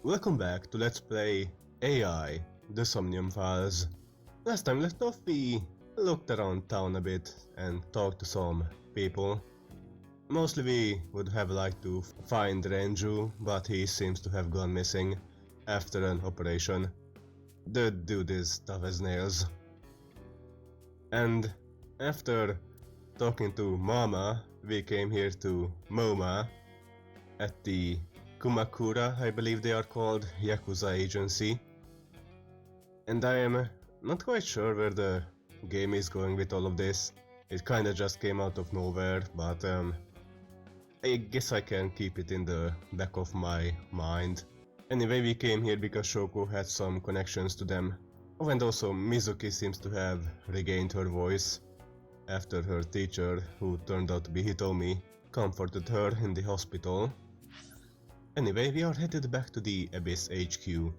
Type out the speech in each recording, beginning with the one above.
Welcome back to Let's Play AI, the Somnium files. Last time left off we looked around town a bit and talked to some people. Mostly we would have liked to find Renju, but he seems to have gone missing after an operation. The dude is tough as nails. And after talking to Mama, we came here to MoMA at the Kumakura, I believe they are called, Yakuza agency. And I am not quite sure where the game is going with all of this. It kinda just came out of nowhere, but I guess I can keep it in the back of my mind. Anyway, we came here because Shoko had some connections to them. Oh, and also Mizuki seems to have regained her voice after her teacher, who turned out to be Hitomi, comforted her in the hospital. Anyway, we are headed back to the Abyss HQ.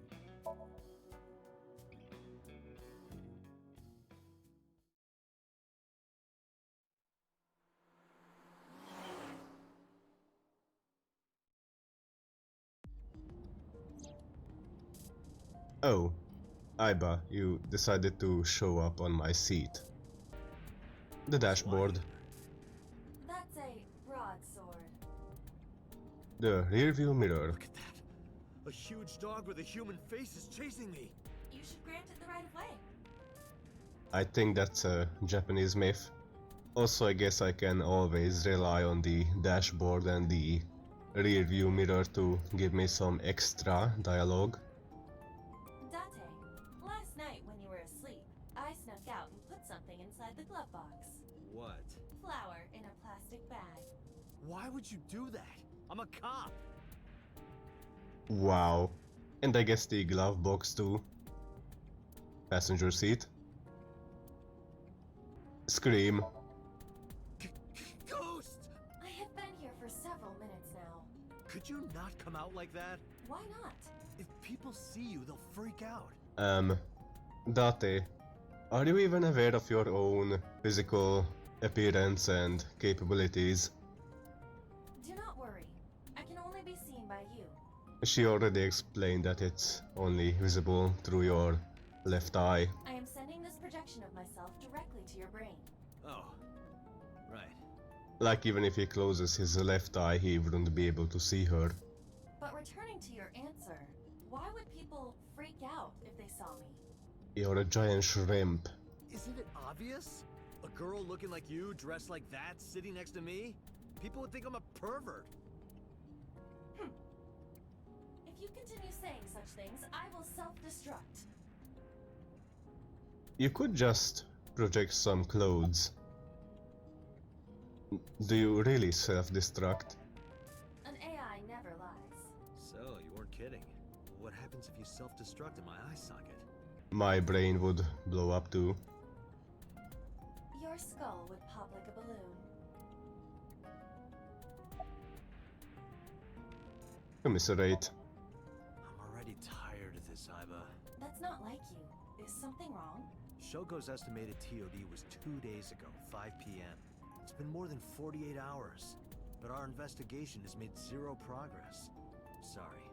Oh, Aiba, you decided to show up on my seat. The dashboard. That's a broadsword. The rearview mirror. Look at that! A huge dog with a human face is chasing me! You should grant it the right of way. I think that's a Japanese myth. Also, I guess I can always rely on the dashboard and the rearview mirror to give me some extra dialogue. Date, last night when you were asleep, I snuck out and put something inside the glove box. What? Flour in a plastic bag. Why would you do that? I'm a cop! Wow. And I guess the glove box too. Passenger seat. Scream. Ghost! I have been here for several minutes now. Could you not come out like that? Why not? If people see you, they'll freak out. Date, are you even aware of your own physical appearance and capabilities? Do not worry. I can only be seen by you. She already explained that it's only visible through your left eye. I am sending this projection of myself directly to your brain. Oh. Right. Like even if he closes his left eye, he wouldn't be able to see her. But returning to your answer, why would people freak out if they saw me? You're a giant shrimp. Isn't it obvious? A girl looking like you, dressed like that, sitting next to me? People would think I'm a pervert. If you continue saying such things, I will self-destruct. You could just project some clothes. Do you really self-destruct? An AI never lies. So, you weren't kidding. What happens if you self-destruct in my eye socket? My brain would blow up too. Your skull would pop like a balloon. Commiserate. I'm already tired of this, Aiba. That's not like you. Is something wrong? Shogo's estimated TOD was 2 days ago, 5 p.m. It's been more than 48 hours, but our investigation has made zero progress. Sorry,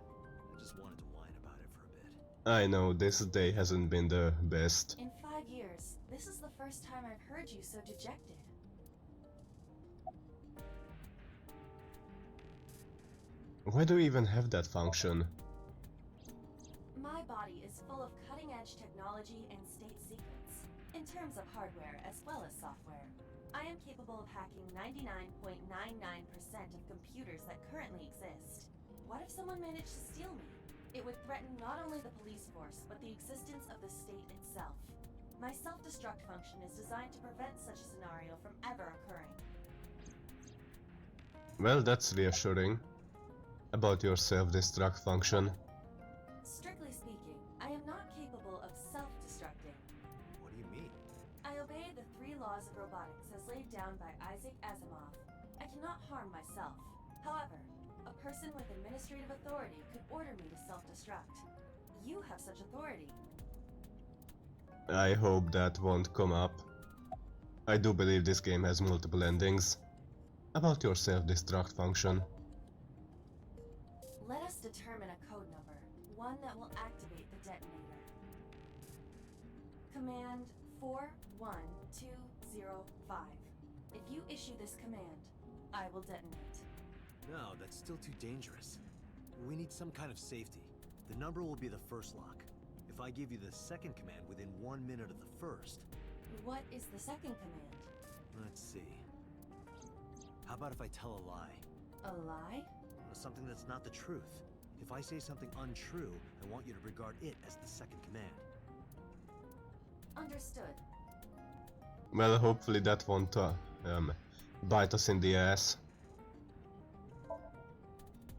I just wanted to whine about it for a bit. I know this day hasn't been the best. In 5 years, this is the first time I've heard you so dejected. Why do we even have that function? My body is full of cutting-edge technology and state secrets, in terms of hardware as well as software. I am capable of hacking 99.99% of computers that currently exist. What if someone managed to steal me? It would threaten not only the police force, but the existence of the state itself. My self-destruct function is designed to prevent such a scenario from ever occurring. Well, that's reassuring. About your self-destruct function. Strictly speaking, I am not capable of self-destructing. What do you mean? I obey the 3 laws of robotics as laid down by Isaac Asimov. I cannot harm myself. However, a person with administrative authority could order me to self-destruct. You have such authority. I hope that won't come up. I do believe this game has multiple endings. About your self-destruct function. Let us determine a code number. one that will activate the detonator. Command 41205. If you issue this command, I will detonate. No, that's still too dangerous. We need some kind of safety. The number will be the first lock. If I give you the second command within 1 minute of the first... What is the second command? Let's see. How about if I tell a lie? A lie? Something that's not the truth. If I say something untrue, I want you to regard it as the second command. Understood. Well, hopefully that won't bite us in the ass.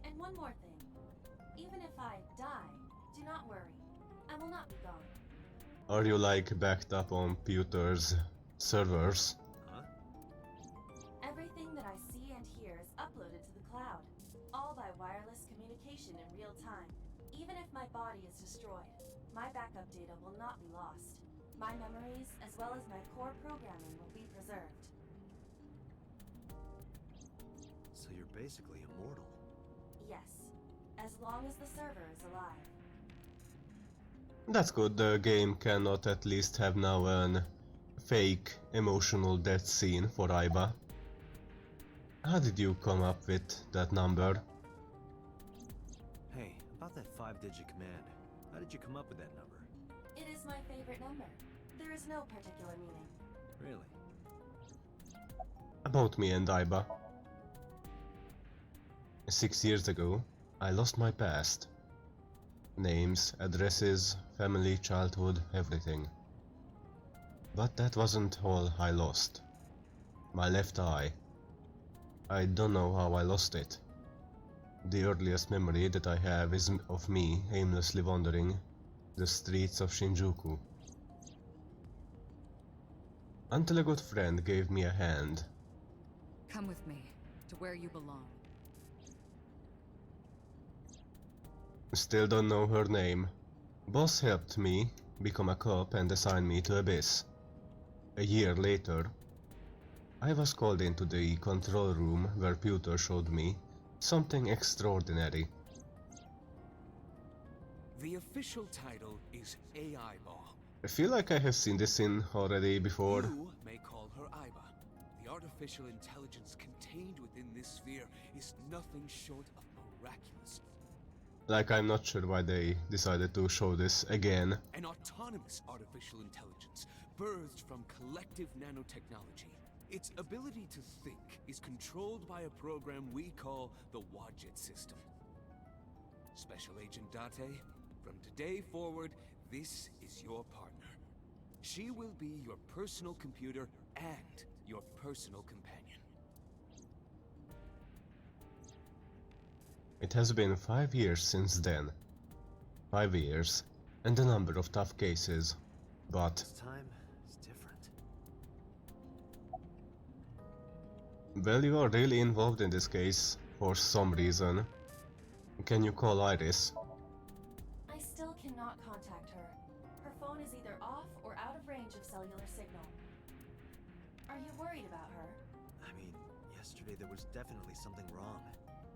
And one more thing. Even if I die, do not worry. I will not be gone. Are you like backed up on Pewter's servers? Huh? Everything that I see and hear is uploaded to the cloud, all by wireless communication in real time. Even if my body is destroyed, my backup data will not be lost. My memories, as well as my core programming, will be preserved. So you're basically immortal. Yes, as long as the server is alive. That's good, the game cannot at least have now an fake emotional death scene for Aiba. How did you come up with that number? Hey, about that 5-digit command. How did you come up with that number? It is my favorite number. There is no particular meaning. Really? About me and Aiba. 6 years ago, I lost my past. Names, addresses, family, childhood, everything. But that wasn't all I lost. My left eye. I don't know how I lost it. The earliest memory that I have is of me aimlessly wandering the streets of Shinjuku. Until a good friend gave me a hand. Come with me, to where you belong. Still don't know her name. Boss helped me become a cop and assigned me to Abyss. A year later, I was called into the control room where Pewter showed me something extraordinary. The official title is AI Law. I feel like I have seen this scene already before. You may call her Aiba. The artificial intelligence contained within this sphere is nothing short of miraculous. Like, I'm not sure why they decided to show this again. An autonomous artificial intelligence birthed from collective nanotechnology. Its ability to think is controlled by a program we call the Wadjet system. Special Agent Date, from today forward, this is your partner. She will be your personal computer and your personal companion. It has been 5 years since then. 5 years, and a number of tough cases. But This time is different. well, you are really involved in this case, for some reason. Can you call Iris? I still cannot contact her. Her phone is either off or out of range of cellular signal. Are you worried about her? I mean, yesterday there was definitely something wrong.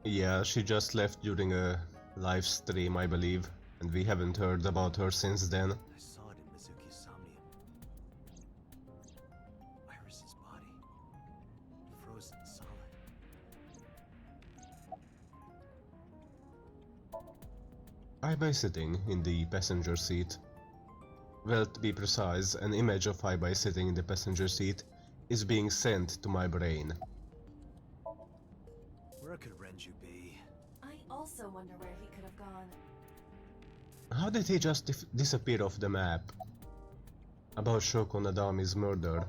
Yeah, she just left during a live stream, I believe, and we haven't heard about her since then. I saw it in Mizuki's Somnium. Iris's body. Frozen solid. Aiba is sitting in the passenger seat. Well, to be precise, an image of Aiba sitting in the passenger seat is being sent to my brain. Where could Renju be? I also wonder where he could have gone. How did he just disappear off the map? About Shoko Nadami's murder.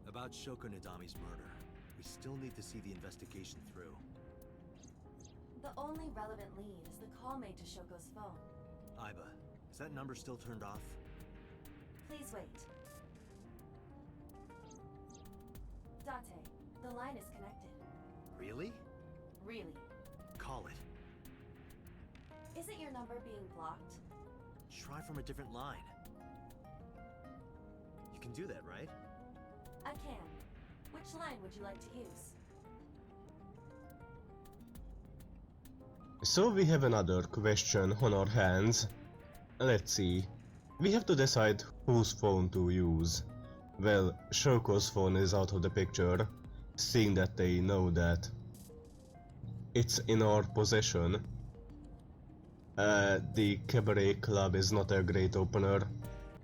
About Shoko Nadami's murder. We still need to see the investigation through. The only relevant lead is the call made to Shoko's phone. Aiba, is that number still turned off? Please wait. Date, the line is connected. Really? Really. Call it. Isn't your number being blocked? Try from a different line. You can do that, right? I can. Which line would you like to use? So we have another question on our hands. Let's see. We have to decide whose phone to use. Well, Shoko's phone is out of the picture, seeing that they know that it's in our possession. The Cabaret Club is not a great opener.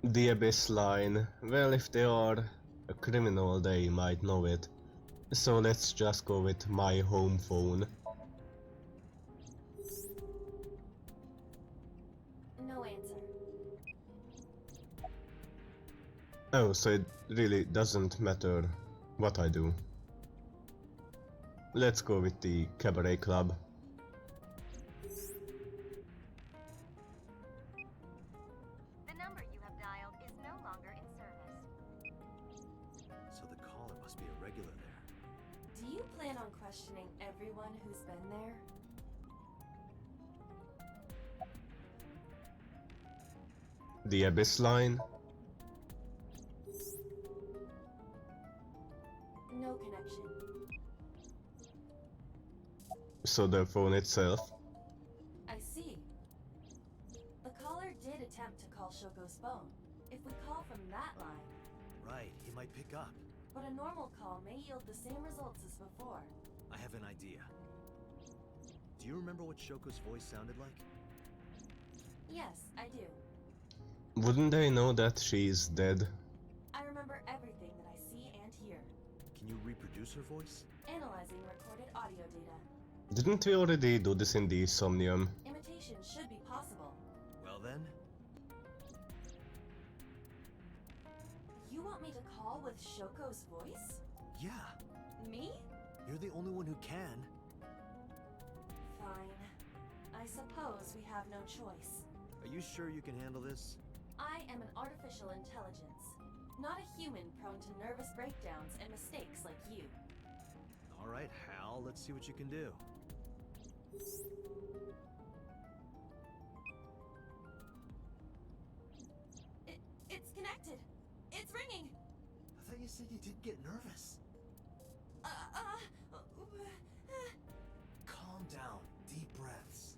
The Abyss line, well, if they are a criminal, they might know it. So let's just go with my home phone. No answer. Oh, so it really doesn't matter what I do. Let's go with the Cabaret Club. The number you have dialed is no longer in service. So the caller must be a regular there. Do you plan on questioning everyone who's been there? The Abyss line. No connection. So the phone itself. I see. The caller did attempt to call Shoko's phone. If we call from that line, Right, he might pick up. but a normal call may yield the same results as before. I have an idea. Do you remember what Shoko's voice sounded like? Yes, I do. Wouldn't they know that she's dead? I remember everything that I see and hear. Can you reproduce her voice? Analyzing recorded audio data. Didn't we already do this in the Somnium? Imitation should be possible. Well then, You want me to call with Shoko's voice? yeah, Me? you're the only one who can. Fine. I suppose we have no choice. Are you sure you can handle this? I am an artificial intelligence, not a human prone to nervous breakdowns and mistakes like you. All right, Hal, let's see what you can do. It's connected. It's ringing. I thought you said you didn't get nervous. Calm down, deep breaths.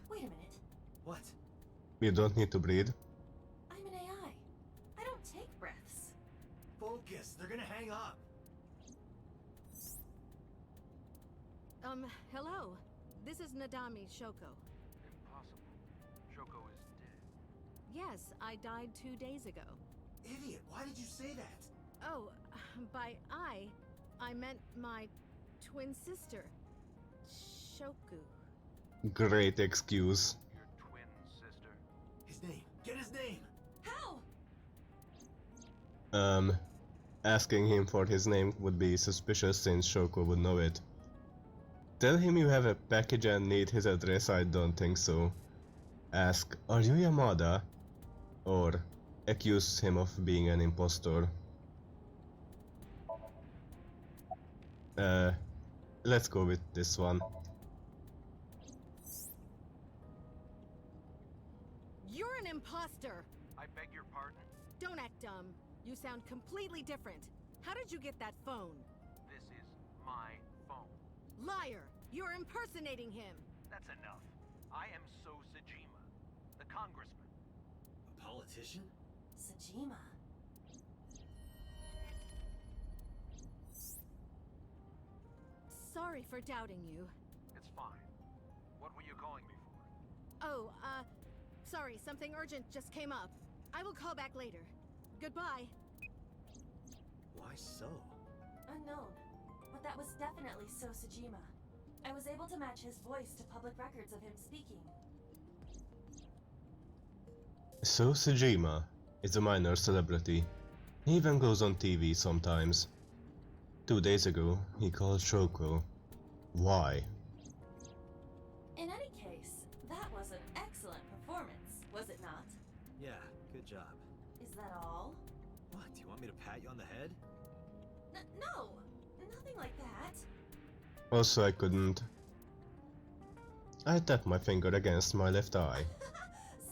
Wait a minute. What? You don't need to breathe. I'm an AI. I don't take breaths. Focus, they're gonna hang up. Hello. This is Nadami Shoko. Impossible. Shoko is dead. Yes, I died 2 days ago. Idiot, why did you say that? Oh, by I meant my twin sister, Shoku. Great excuse. Your twin sister. His name, get his name! How? Asking him for his name would be suspicious since Shoko would know it. Tell him you have a package and need his address, I don't think so. Ask, are you Yamada? Or accuse him of being an impostor. Let's go with this one. You're an imposter! I beg your pardon? Don't act dumb. You sound completely different. How did you get that phone? This is my phone. Liar! You're impersonating him! That's enough. I am So Sajima, the congressman. A politician? Sajima. Sorry for doubting you. It's fine. What were you calling me for? Oh, sorry, something urgent just came up. I will call back later. Goodbye. Why so? Unknown. But that was definitely So Sajima. I was able to match his voice to public records of him speaking. So Sajima is a minor celebrity. He even goes on TV sometimes. 2 days ago, he called Shoko. Why? In any case, that was an excellent performance, was it not? Yeah, good job. Is that all? What, do you want me to pat you on the head? No! Nothing like that. Also, I couldn't. I tapped my finger against my left eye.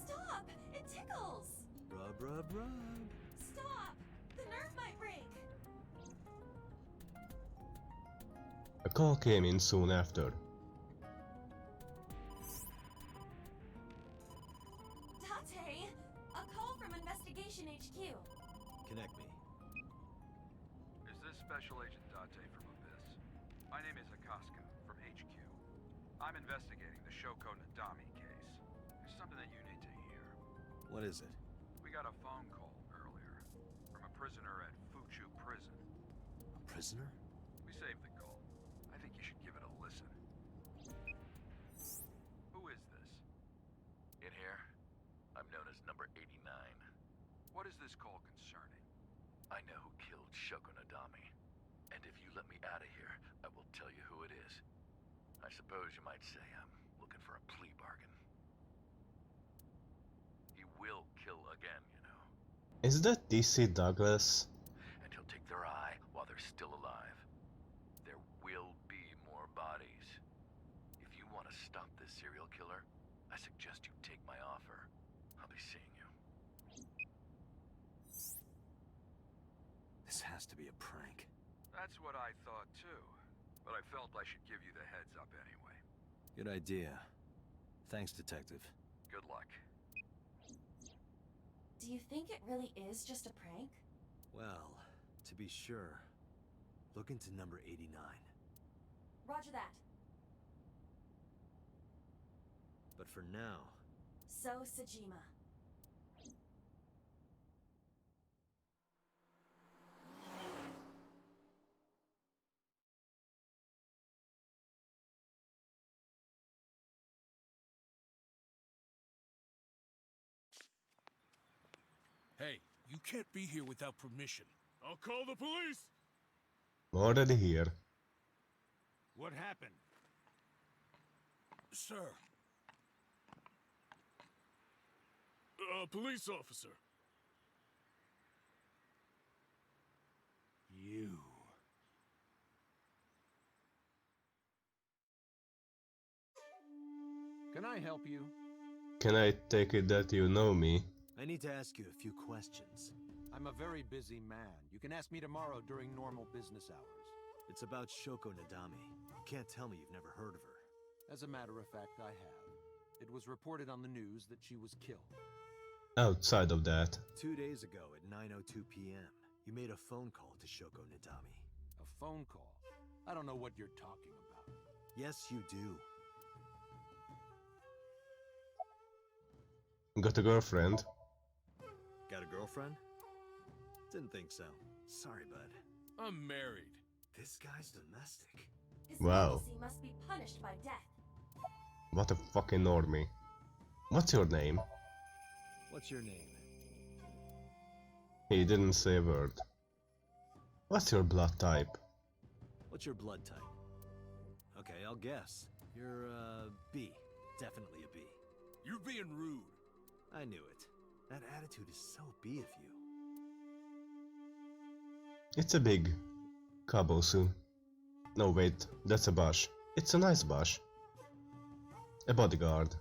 Stop! It tickles! Rub, rub, rub. Stop! The nerve might break! A call came in soon after. I'm investigating the Shoko Nadami case. There's something that you need to hear. What is it? We got a phone call earlier from a prisoner at Fuchu Prison. A prisoner? We saved the call. I think you should give it a listen. Who is this? In here, I'm known as number 89. What is this call concerning? I know who killed Shoko Nadami. And if you let me out of here, I will tell you who it is. I suppose you might say I'm looking for a plea bargain. He will kill again, you know. Is that DC Douglas? And he'll take their eye while they're still alive. There will be more bodies. If you want to stop this serial killer, I suggest you take my offer. I'll be seeing you. This has to be a prank. That's what I thought too. But I felt I should give you the heads up anyway. Good idea. Thanks, Detective. Good luck. Do you think it really is just a prank? Well, to be sure, look into number 89. Roger that. But for now, So, Sajima. Hey, you can't be here without permission. I'll call the police! Already here. What happened? Sir. A police officer. You. Can I help you? Can I take it that you know me? I need to ask you a few questions. I'm a very busy man. You can ask me tomorrow during normal business hours. It's about Shoko Nadami. You can't tell me you've never heard of her. As a matter of fact, I have. It was reported on the news that she was killed. Outside of that. 2 days ago at 9:02 p.m., you made a phone call to Shoko Nadami. A phone call? I don't know what you're talking about. Yes, you do. Got a girlfriend? Got a girlfriend? Didn't think so. Sorry, bud. I'm married. This guy's domestic. His Wow. legacy must be punished by death. What a fucking normie. What's your name? What's your name? He didn't say a word. What's your blood type? What's your blood type? Okay, I'll guess. You're, B. Definitely a B. You're being rude. I knew it. That attitude is so B of you. It's a big Kabosu. No wait, that's a Bosch. It's a nice Bosch. A bodyguard.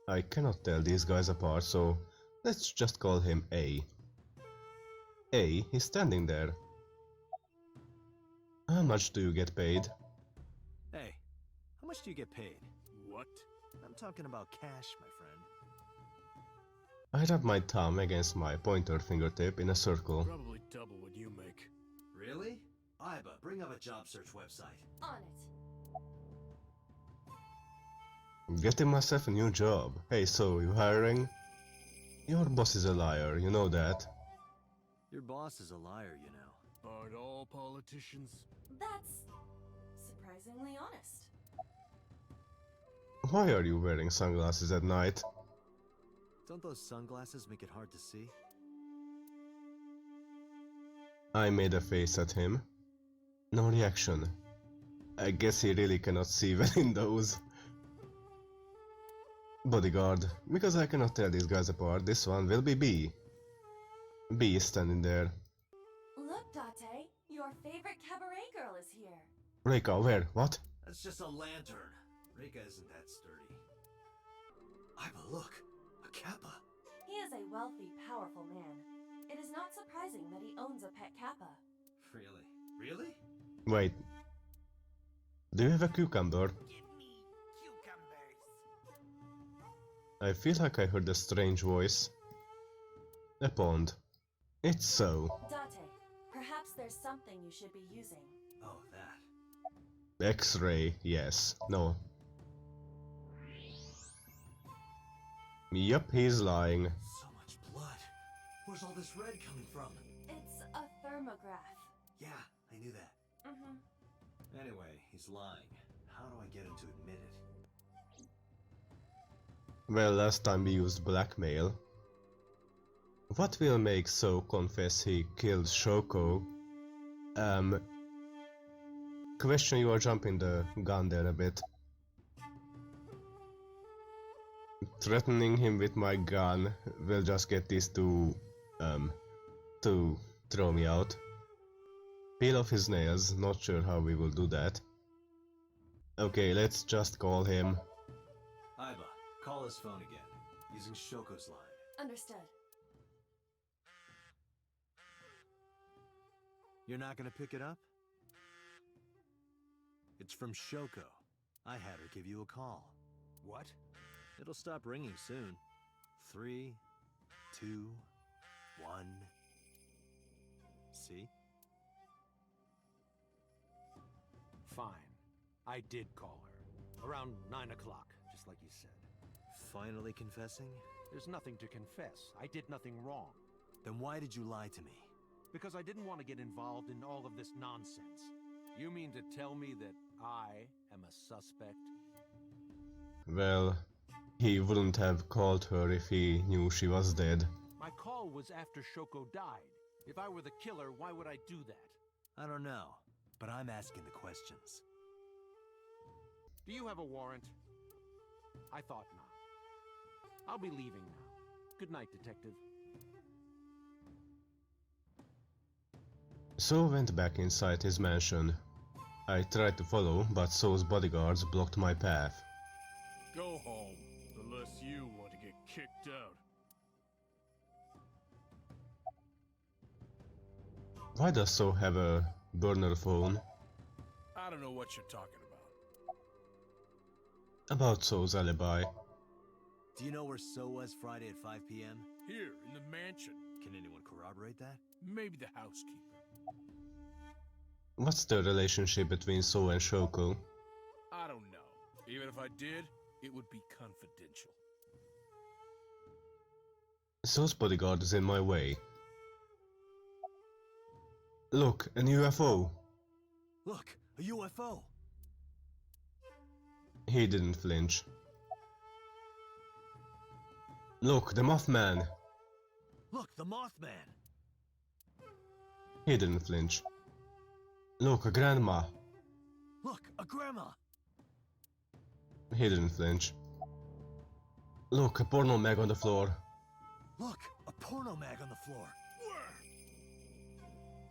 I cannot tell these guys apart, so let's just call him A. A, he's standing there. How much do you get paid? Hey, how much do you get paid? What? I'm talking about cash, my friend. I rub my thumb against my pointer fingertip in a circle. Probably double what you make. Really? Iba, bring up a job search website. On it. Getting myself a new job. Hey, so you hiring? Your boss is a liar, you know that. Your boss is a liar, you know. Aren't all politicians? That's surprisingly honest. Why are you wearing sunglasses at night? Don't those sunglasses make it hard to see? I made a face at him. No reaction. I guess he really cannot see well in those. Bodyguard. Because I cannot tell these guys apart, this one will be B. B is standing there. Look, Date, your favorite cabaret girl is here. Reika, where? What? That's just a lantern. Reika isn't that sturdy. Iba, look! A kappa! He is a wealthy, powerful man. It is not surprising that he owns a pet kappa. Really? Really? Wait. Do you have a cucumber? Give me cucumbers. I feel like I heard a strange voice. A pond. It's so. Date, perhaps there's something you should be using. Oh, that. X-ray, yes. No. Yep, he's lying. So much blood. Where's all this red coming from? It's a thermograph. Yeah, I knew that. Mm-hmm. Anyway, he's lying. How do I get him to admit it? Well, last time we used blackmail. What will make So confess he killed Shoko? Question, you are jumping the gun there a bit. Threatening him with my gun will just get this to throw me out. Peel off his nails, not sure how we will do that. Okay, let's just call him. Iba, call his phone again, using Shoko's line. Understood. You're not gonna pick it up? It's from Shoko. I had her give you a call. What? It'll stop ringing soon. 3, 2, 1. See? Fine. I did call her. Around 9 o'clock, just like you said. Finally confessing? There's nothing to confess. I did nothing wrong. Then why did you lie to me? Because I didn't want to get involved in all of this nonsense. You mean to tell me that I am a suspect? Well, he wouldn't have called her if he knew she was dead. My call was after Shoko died. If I were the killer, why would I do that? I don't know, but I'm asking the questions. Do you have a warrant? I thought not. I'll be leaving now. Good night, Detective. So went back inside his mansion. I tried to follow, but So's bodyguards blocked my path. Go home, unless you want to get kicked out. Why does So have a burner phone? I don't know what you're talking about. About So's alibi. Do you know where So was Friday at 5 p.m.? Here, in the mansion. Can anyone corroborate that? Maybe the housekeeper. What's the relationship between So and Shoko? I don't know. Even if I did, it would be confidential. So's bodyguard is in my way. Look, an UFO! Look, a UFO! He didn't flinch. Look, the Mothman! Look, the Mothman! He didn't flinch. Look, a grandma! Look, a grandma! He didn't flinch. Look, a porno mag on the floor. Look, a porno mag on the floor.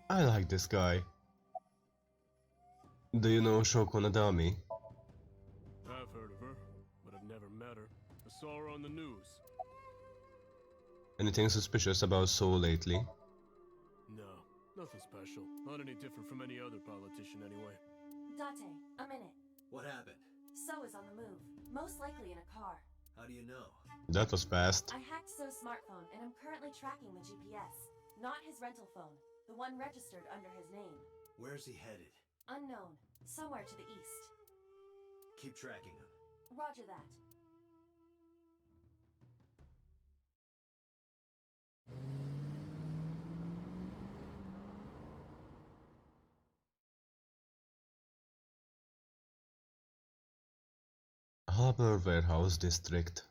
I like this guy. Do you know Shoko Nadami? I've heard of her, but I've never met her. I saw her on the news. Anything suspicious about So lately? No, nothing special. Not any different from any other politician anyway. Date, a minute. What happened? So is on the move. Most likely in a car. How do you know? That was fast. I hacked So's smartphone and I'm currently tracking the GPS. Not his rental phone. The one registered under his name. Where's he headed? Unknown. Somewhere to the east. Keep tracking him. Roger that. Harbor Warehouse District.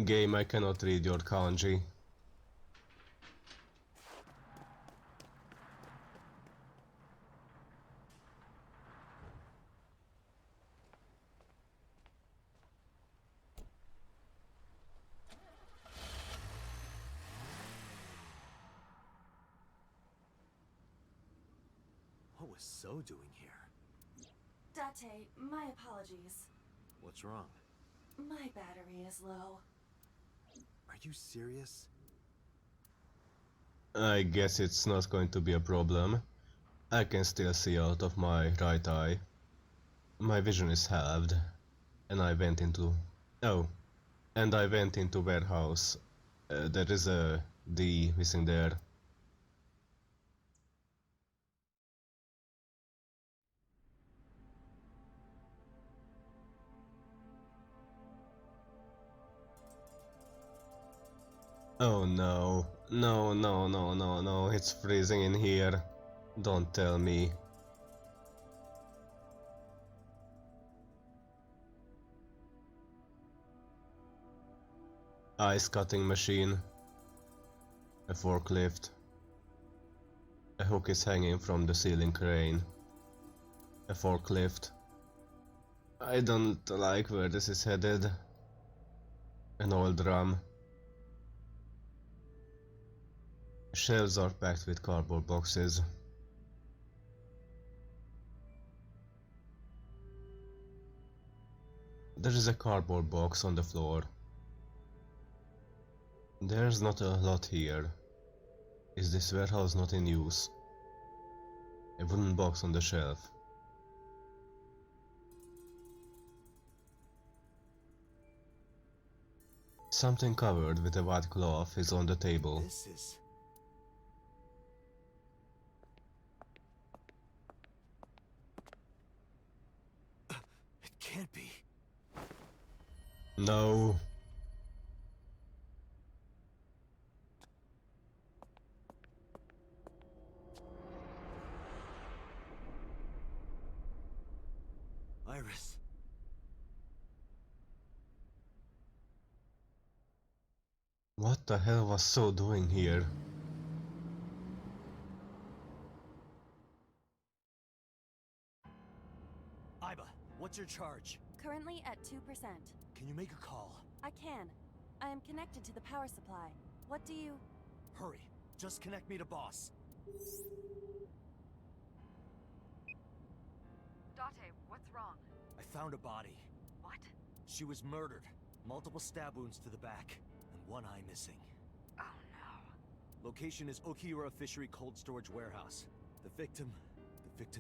Game, I cannot read your kanji. What was So doing here? Date, my apologies. What's wrong? My battery is low. Are you serious? I guess it's not going to be a problem. I can still see out of my right eye. My vision is halved, and I went into... Oh, And I went into warehouse. There is a D missing there. Oh no. No, no, no, no, no. It's freezing in here. Don't tell me. Ice cutting machine. A forklift. A hook is hanging from the ceiling crane. A forklift. I don't like where this is headed. An old drum. Shelves are packed with cardboard boxes. There is a cardboard box on the floor. There's not a lot here. Is this warehouse not in use? A wooden box on the shelf. Something covered with a white cloth is on the table. This is... It can't be. No. Iris. What the hell was So doing here? Iba, what's your charge? Currently at 2%. Can you make a call? I can. I am connected to the power supply. What do you... Hurry. Just connect me to boss. Date, what's wrong? I found a body. What? She was murdered. Multiple stab wounds to the back, and one eye missing. Oh no. Location is Okiura Fishery Cold Storage Warehouse. The victim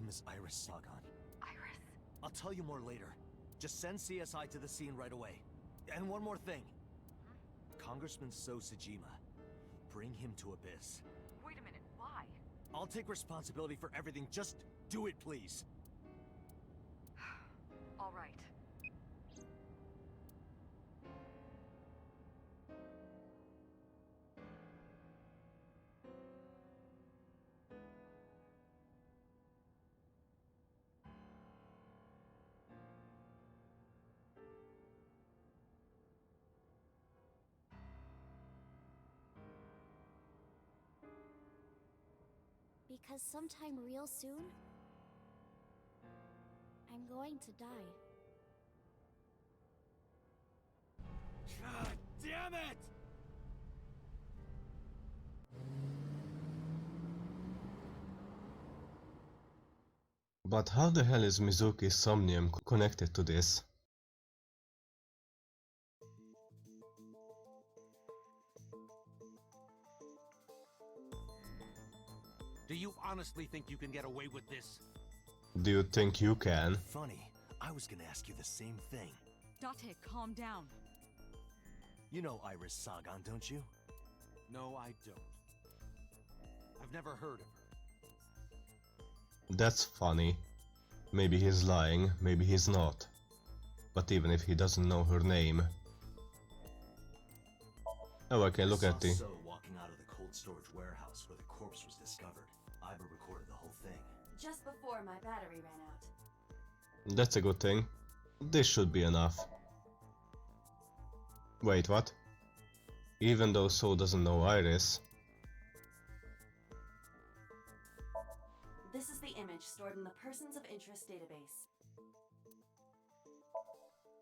is Iris Sagan. Iris? I'll tell you more later. Just send CSI to the scene right away. And one more thing. Congressman So Sajima. Bring him to Abyss. Wait a minute, why? I'll take responsibility for everything. Just do it, please. All right. Because sometime real soon, I'm going to die. God damn it! But how the hell is Mizuki's Somnium connected to this? Do you honestly think you can get away with this? Do you think you can? Funny, I was gonna ask you the same thing. Date, calm down. You know Iris Sagan, don't you? No, I don't. I've never heard of her. That's funny. Maybe he's lying, maybe he's not. But even if he doesn't know her name... Oh, I can look at the... So walking out of the cold storage warehouse where the corpse was discovered. Iba recorded the whole thing. Just before my battery ran out. That's a good thing. This should be enough. Wait, what? Even though So doesn't know Iris... This is the image stored in the Persons of Interest database.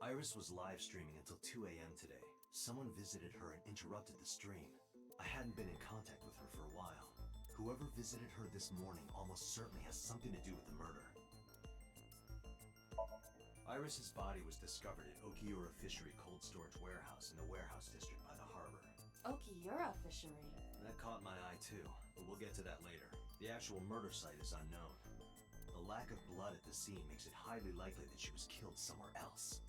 Iris was live streaming until 2 AM today. Someone visited her and interrupted the stream. I hadn't been in contact with her for a while. Whoever visited her this morning almost certainly has something to do with the murder. Iris's body was discovered at Okiura Fishery Cold Storage Warehouse in the warehouse district by the harbor. Okiura Fishery. That caught my eye too, but we'll get to that later. The actual murder site is unknown. The lack of blood at the scene makes it highly likely that she was killed somewhere else.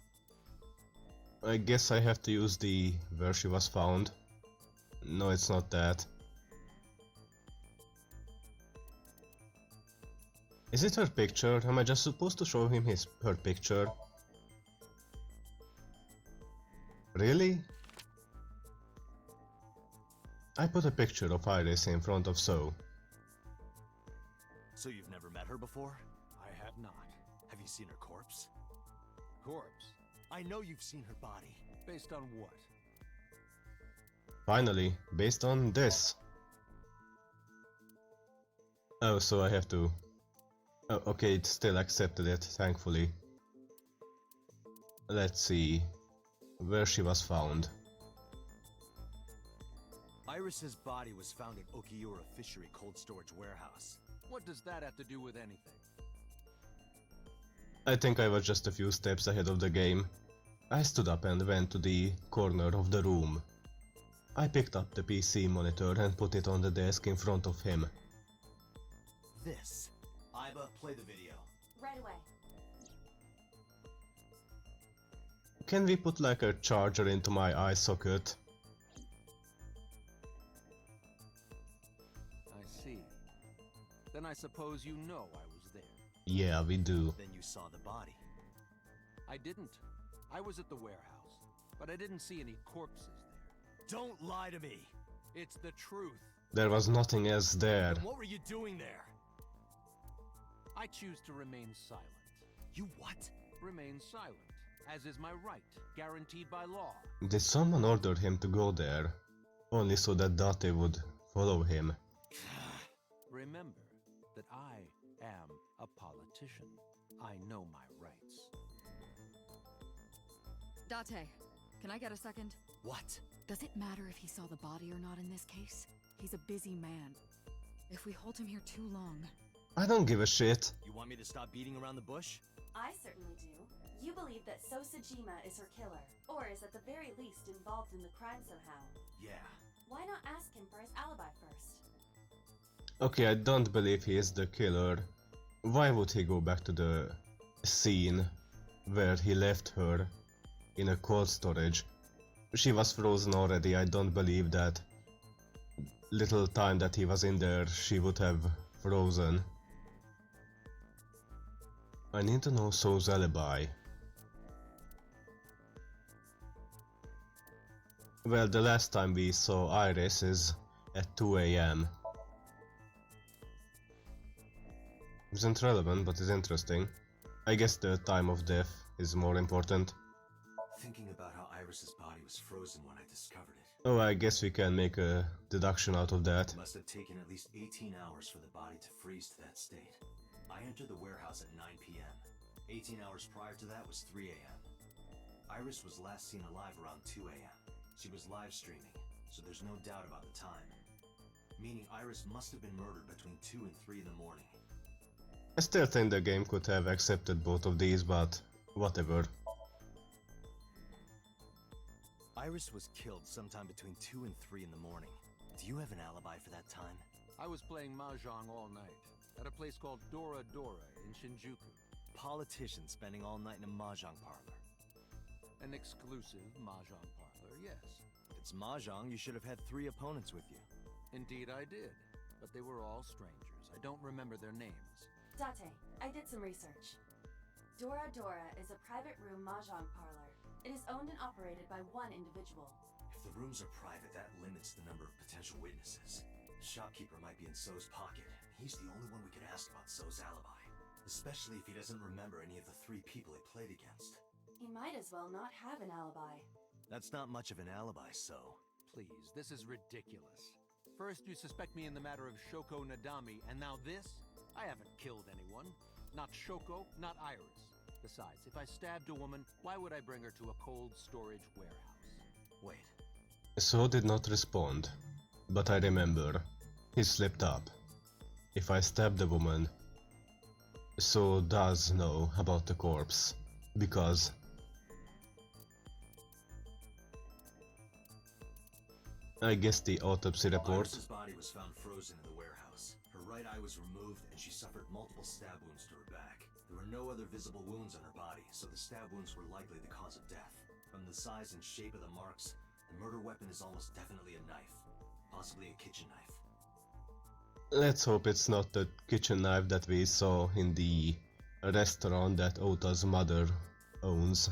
I guess I have to use the where she was found. No, it's not that. Is it her picture? Am I just supposed to show him her picture? Really? I put a picture of Iris in front of So. So you've never met her before? I have not. Have you seen her corpse? Corpse? I know you've seen her body. Based on what? Finally, based on this. Oh, so I have to... Oh, okay, it still accepted it, thankfully. Let's see where she was found. Iris's body was found at Okiura Fishery Cold Storage Warehouse. What does that have to do with anything? I think I was just a few steps ahead of the game. I stood up and went to the corner of the room. I picked up the PC monitor and put it on the desk in front of him. This. Iba, play the video. Right away. Can we put like a charger into my eye socket? I see. Then I suppose you know I was there. Yeah, we do. Then you saw the body. I didn't. I was at the warehouse, but I didn't see any corpses there. Don't lie to me! It's the truth. There was nothing else there. Then what were you doing there? I choose to remain silent. You what? Remain silent, as is my right, guaranteed by law. Did someone order him to go there? Only so that Date would follow him. Remember that I am a politician. I know my rights. Date, can I get a second? What? Does it matter if he saw the body or not in this case? He's a busy man. If we hold him here too long... I don't give a shit. You want me to stop beating around the bush? I certainly do. You believe that So Sajima is her killer, or is at the very least involved in the crime somehow. Yeah. Why not ask him for his alibi first? Okay, I don't believe he is the killer. Why would he go back to the scene where he left her in a cold storage? She was frozen already. I don't believe that little time that he was in there she would have frozen. I need to know So's alibi. Well, the last time we saw Iris is at 2 AM. Isn't relevant, but it's interesting. I guess the time of death is more important. Thinking about how Iris's body was frozen when I discovered it. Oh, I guess we can make a deduction out of that. It must have taken at least 18 hours for the body to freeze to that state. I entered the warehouse at 9 p.m. 18 hours prior to that was 3 a.m. Iris was last seen alive around 2 a.m. She was live streaming, so there's no doubt about the time. Meaning Iris must have been murdered between 2 and 3 in the morning. I still think the game could have accepted both of these, but whatever. Iris was killed sometime between 2 and 3 in the morning. Do you have an alibi for that time? I was playing Mahjong all night, at a place called Dora Dora in Shinjuku. Politician spending all night in a Mahjong parlor. An exclusive Mahjong parlor, yes. If it's Mahjong, you should have had 3 opponents with you. Indeed I did, but they were all strangers. I don't remember their names. Date, I did some research. Dora Dora is a private room mahjong parlor. It is owned and operated by one individual. If the rooms are private, that limits the number of potential witnesses. The shopkeeper might be in So's pocket. He's the only one we can ask about So's alibi. Especially if he doesn't remember any of the 3 people he played against. He might as well not have an alibi. That's not much of an alibi, So. Please, this is ridiculous. First you suspect me in the matter of Shoko Nadami, and now this? I haven't killed anyone. Not Shoko, not Iris. Besides, if I stabbed a woman, why would I bring her to a cold storage warehouse? Wait. So did not respond. But I remember. He slipped up. If I stabbed a woman, So does know about the corpse. Because... I guess the autopsy report... Iris's body was found frozen in the warehouse. Her right eye was removed and she suffered multiple stab wounds to her back. There were no other visible wounds on her body, so the stab wounds were likely the cause of death. From the size and shape of the marks, the murder weapon is almost definitely a knife. Possibly a kitchen knife. Let's hope it's not the kitchen knife that we saw in the restaurant that Ota's mother owns.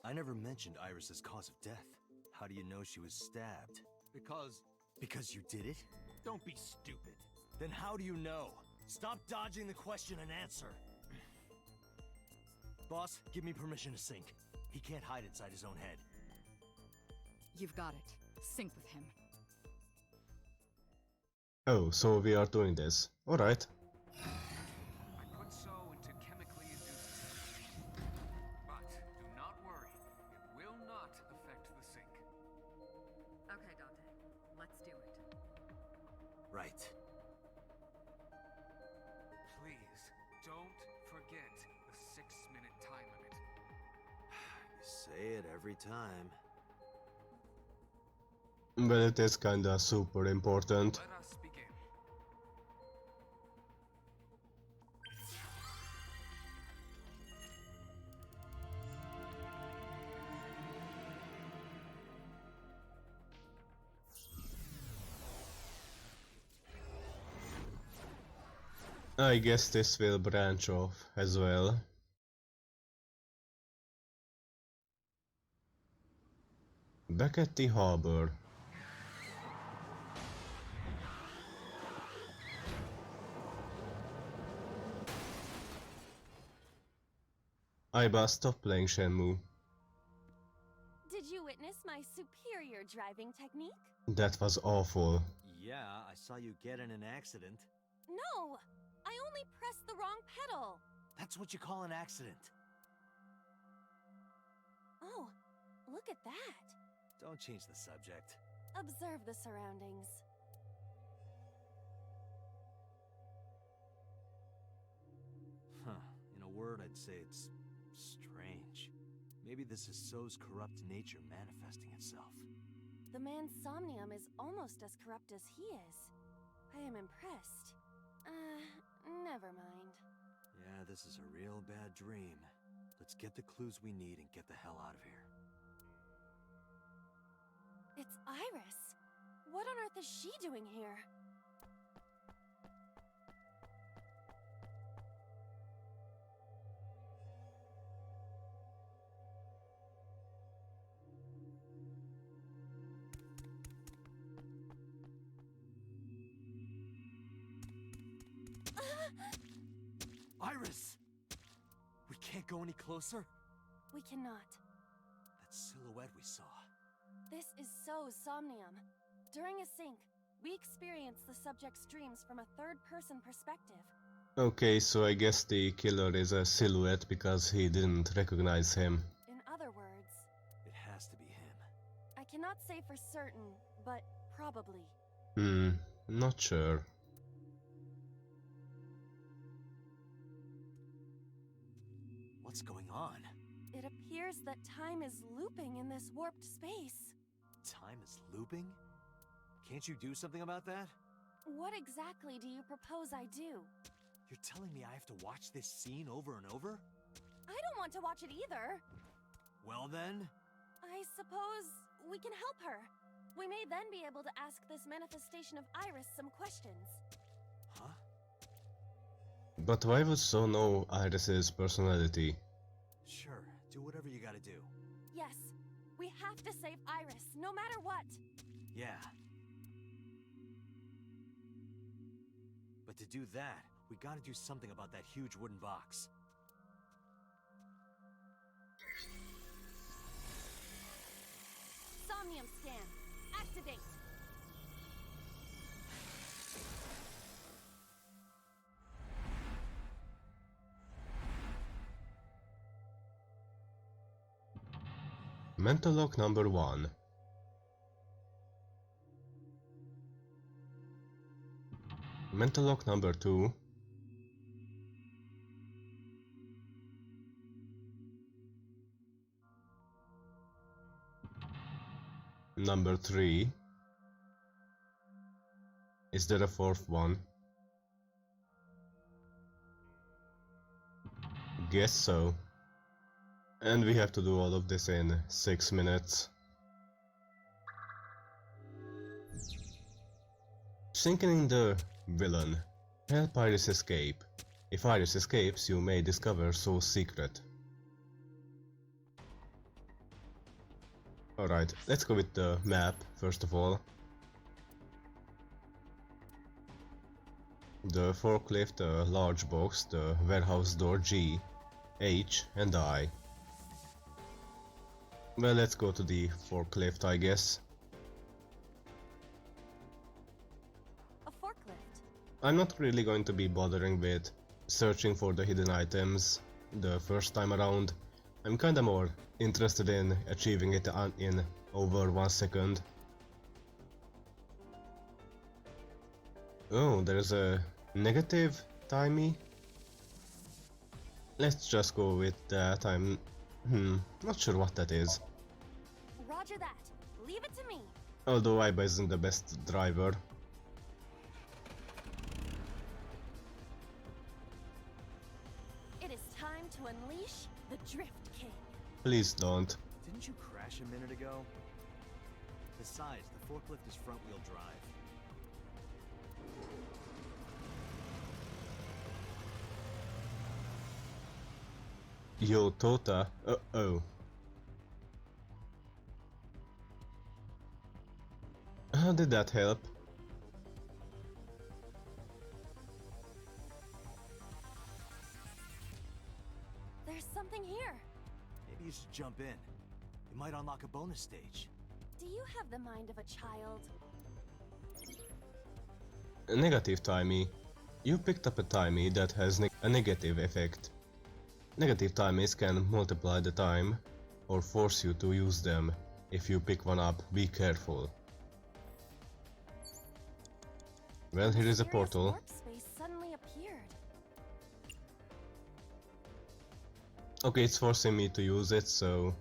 I never mentioned Iris's cause of death. How do you know she was stabbed? Because you did it? Don't be stupid. Then how do you know? Stop dodging the question and answer. Boss, give me permission to sync. He can't hide inside his own head. You've got it. Sync with him. Oh, so we are doing this. Alright. I put so into chemically induced separation. But do not worry, it will not affect the sync. Okay, Dante. Let's do it. Right. Please, don't forget the 6-minute time limit. You say it every time. But it is kinda super important. Let us begin. I guess this will branch off as well. Back at the harbor. Aiba, stop playing Shenmue. Did you witness my superior driving technique? That was awful. Yeah, I saw you get in an accident. No! I only pressed the wrong pedal! That's what you call an accident. Oh, look at that! Don't change the subject. Observe the surroundings. Huh. In a word, I'd say it's strange. Maybe this is So's corrupt nature manifesting itself. The man Somnium is almost as corrupt as he is. I am impressed. Never mind. Yeah, this is a real bad dream. Let's get the clues we need and get the hell out of here. It's Iris! What on earth is she doing here? Iris! We can't go any closer? We cannot. That silhouette we saw. This is So's Somnium. During a sync, we experience the subject's dreams from a third-person perspective. Okay, so I guess the killer is a silhouette because he didn't recognize him. In other words, It has to be him. I cannot say for certain, but probably. Not sure. What's going on? It appears that time is looping in this warped space. Time is looping? Can't you do something about that? What exactly do you propose I do? You're telling me I have to watch this scene over and over? I don't want to watch it either. Well then? I suppose we can help her. We may then be able to ask this manifestation of Iris some questions. Huh? But why would So know Iris's personality? Sure, do whatever you gotta do. Yes, we have to save Iris, no matter what. Yeah. But to do that, we gotta do something about that huge wooden box. Somnium scan. Activate. Mental lock number 1. Mental lock number 2. Number 3. Is there a fourth one? guess so. And we have to do all of this in 6 minutes. Sinking in the villain. Help Iris escape. If Iris escapes, you may discover Soul's secret. Alright, let's go with the map first of all. The forklift, the large box, the warehouse door G, H and I. Well, let's go to the forklift, I guess. A forklift. I'm not really going to be bothering with searching for the hidden items the first time around. I'm kinda more interested in achieving it in over 1 second. Oh, there's a negative timey. Let's just go with that. I'm not sure what that is. Roger that. Leave it to me. Although Iba isn't the best driver. It is time to unleash the Drift King. Please don't. Didn't you crash a minute ago? Besides, the forklift is front-wheel drive. Yo, Tota. Uh-oh. How did that help? There's something here. Maybe you should jump in. It might unlock a bonus stage. Do you have the mind of a child? Negative timey. You picked up a timey that has a negative effect. Negative timeys can multiply the time or force you to use them. If you pick one up, be careful. Well, here is a portal. Workspace suddenly appeared. Okay, it's forcing me to use it, so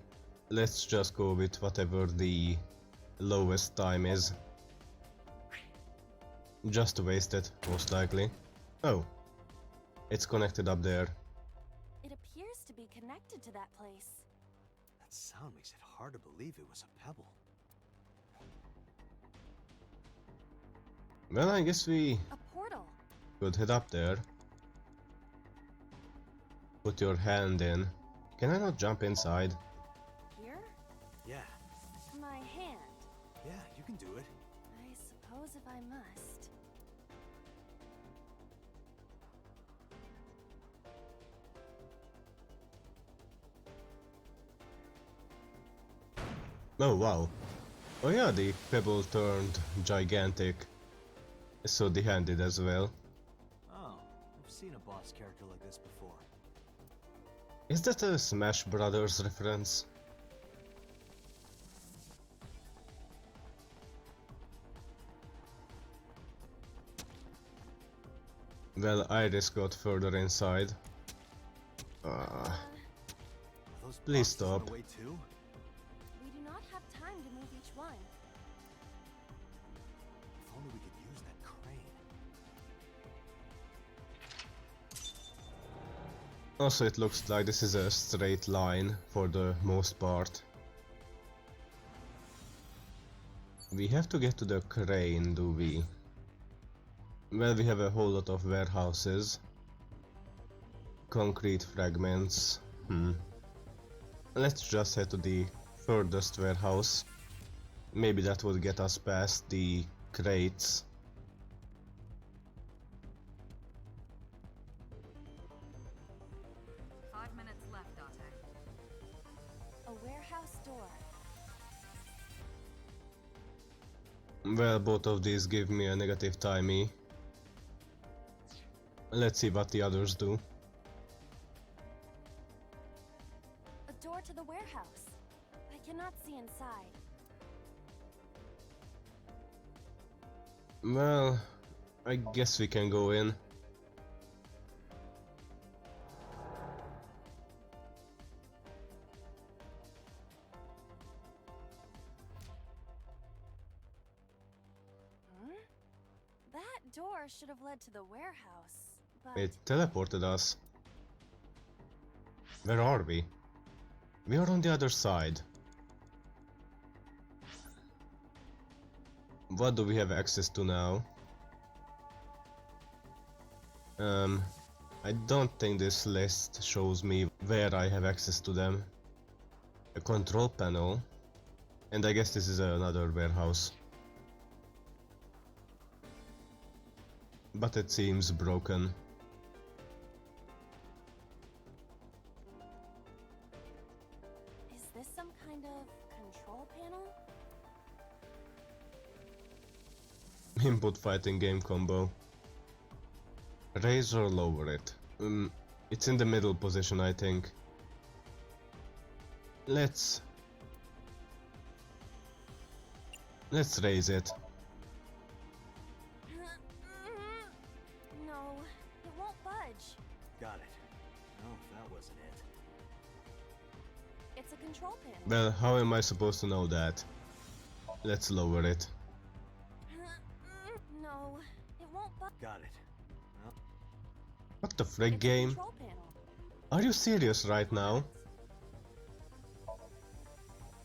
let's just go with whatever the lowest time is. Just to waste it, most likely. Oh, it's connected up there. It appears to be connected to that place. That sound makes it hard to believe it was a pebble. Well, I guess we A portal. could head up there. Put your hand in. Can I not jump inside? Here? Yeah, My hand. yeah, you can do it. I suppose if I must. Oh wow. Oh yeah, the pebble turned gigantic. So the hand did as well. Oh, I've seen a boss character like this before. Is that a Smash Brothers reference? Well, Iris got further inside. Those Please boxes in stop. the way too? We do not have time to move each one. If only we could use that crane. Also, it looks like this is a straight line for the most part. We have to get to the crane, do we? Well, we have a whole lot of warehouses. Concrete fragments. Let's just head to the furthest warehouse. Maybe that would get us past the crates. A warehouse door. Well, both of these give me a negative timey. Let's see what the others do. A door to the warehouse. I cannot see inside. Well, I guess we can go in. That door should have led to the warehouse, but It teleported us. Where are we? We are on the other side. What do we have access to now? I don't think this list shows me where I have access to them. A control panel. And I guess this is another warehouse. But it seems broken. Is this some kind of control panel? Input fighting game combo. Raise or lower it? It's in the middle position, I think. Let's raise it. No, it won't budge. Got it. No, that wasn't it. It's a control panel. Well, how am I supposed to know that? Let's lower it. No, it won't budge. Got it. Well, What the frick, It's a game? control panel. Are you serious right now?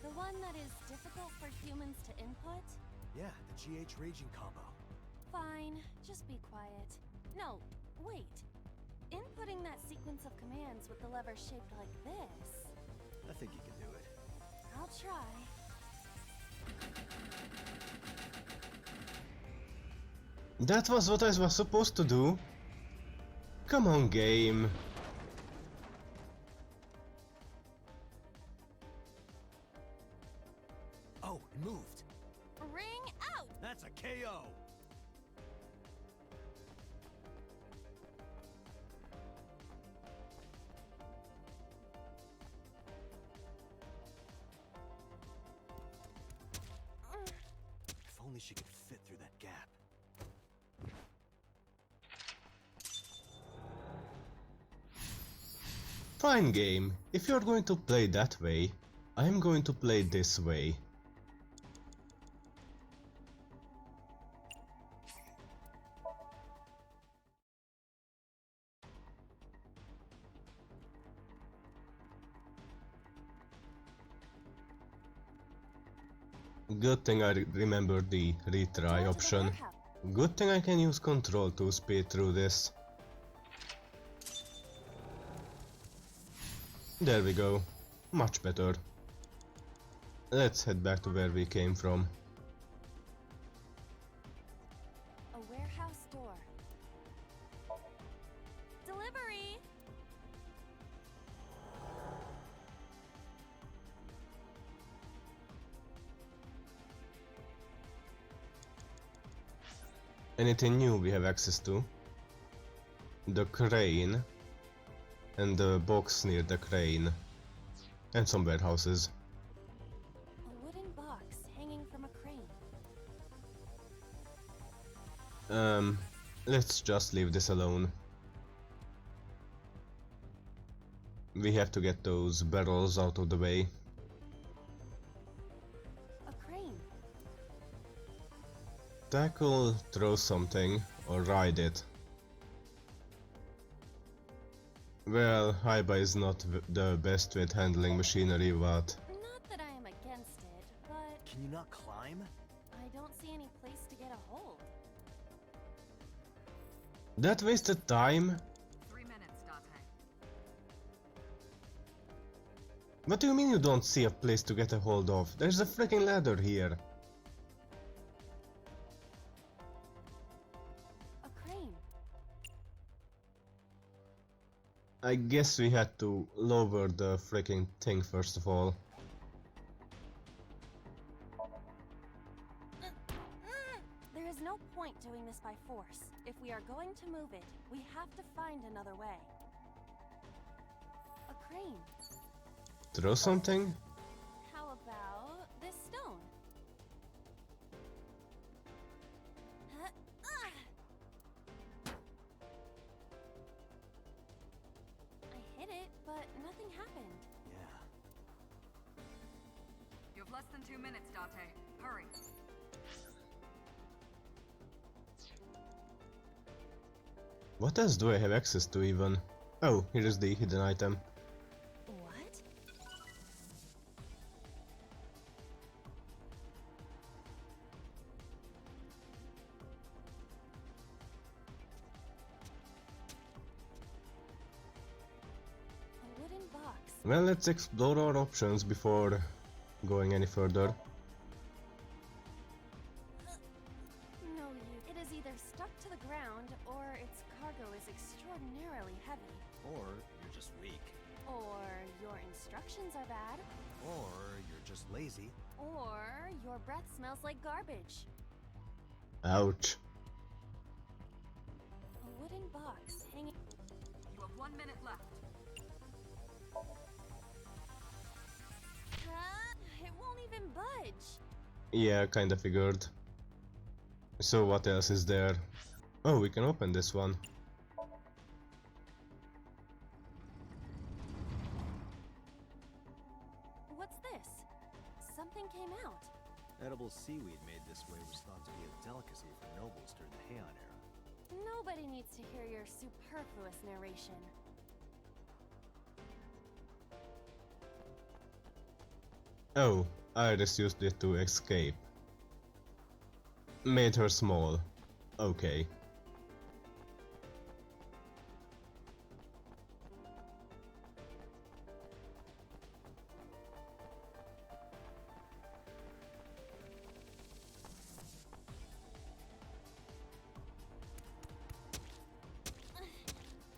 The one that is difficult for humans to input? yeah, the GH raging combo. Fine, just be quiet. No, wait. Inputting that sequence of commands with the lever shaped like this. I think you can do it. I'll try. That was what I was supposed to do? Come on, game. Oh, it moved. Ring out! That's a KO. If only she could fit through that gap. Fine, game. If you're going to play that way, I'm going to play this way. Good thing I remembered the retry option. Good thing I can use control to speed through this. There we go. Much better. Let's head back to where we came from. A warehouse door. Delivery! Anything new we have access to? The crane. And the box near the crane. And some warehouses. A wooden box hanging from a crane. Let's just leave this alone. We have to get those barrels out of the way. A crane. Tackle, throw something, or ride it. Well, Haiba is not the best with handling machinery, but... Not that I am against it, but Can you not climb? I don't see any place to get a hold. That wasted time? 3 minutes, Dante. What do you mean you don't see a place to get a hold of? There's a freaking ladder here. A crane. I guess we had to lower the freaking thing first of all. There is no point doing this by force. If we are going to move it, we have to find another way. A crane. Throw something? How about this stone? Huh? I hit it, but nothing happened. Yeah. You have less than 2 minutes, Dante. Hurry. What else do I have access to even? Oh, here is the hidden item. Well, let's explore our options before going any further. No, it is either stuck to the ground, or its cargo is extraordinarily heavy. Or you're just weak. Or your instructions are bad. Or you're just lazy. Or your breath smells like garbage. Ouch. A wooden box hanging... You have 1 minute left. It won't even budge. Yeah, kinda figured. So what else is there? Oh, we can open this one. What's this? Something came out. Edible seaweed made this way was thought to be a delicacy for nobles during the Heian era. Nobody needs to hear your superfluous narration. Oh, Iris used it to escape. Made her small. Okay.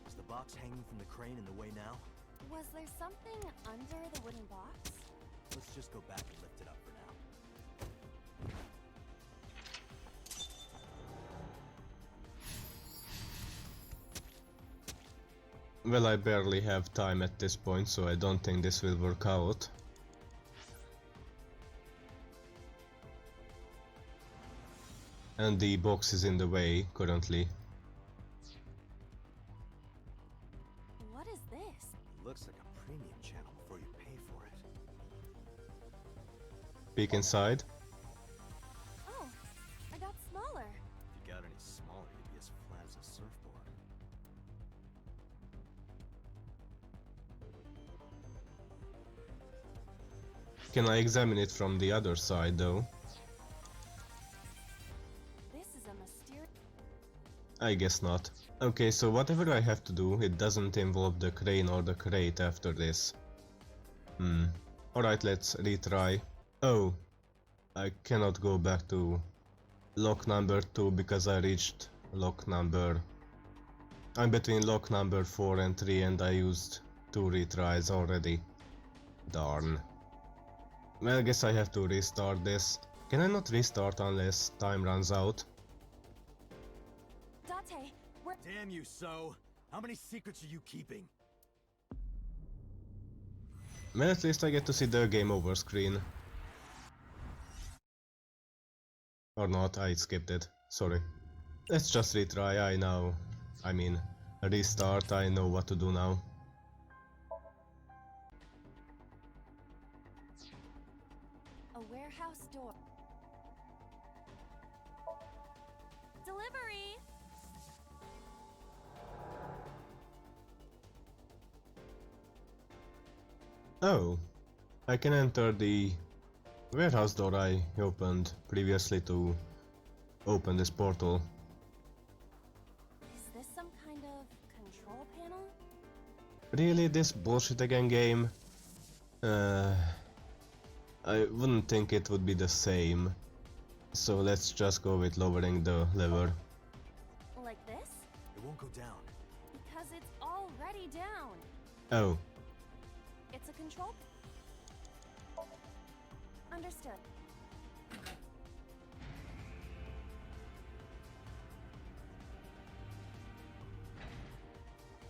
Is the box hanging from the crane in the way now? Was there something under the wooden box? Let's just go back and lift it up for now. Well, I barely have time at this point, so I don't think this will work out. And the box is in the way currently. What is this? It looks like a premium channel before you pay for it. Peek inside. Oh, I got smaller. If you got any smaller, you'd be as flat as a surfboard. Can I examine it from the other side though? This is a mysterious... I guess not. Okay, so whatever I have to do, it doesn't involve the crane or the crate after this. Alright, let's retry. Oh, I cannot go back to lock number 2 because I reached lock number... I'm between lock number 4 and 3 and I used 2 retries already. Darn. Well, I guess I have to restart this. Can I not restart unless time runs out? Date, where... Damn you, So! How many secrets are you keeping? Well, at least I get to see the game over screen. Or not, I skipped it. Sorry. Let's just retry, restart, I know what to do now. A warehouse door. Delivery! Oh, I can enter the warehouse door I opened previously to open this portal. Is this some kind of control panel? Really, this bullshit again game? I wouldn't think it would be the same. So let's just go with lowering the lever. Like this? It won't go down. Because it's already down. Oh, It's a control... Understood.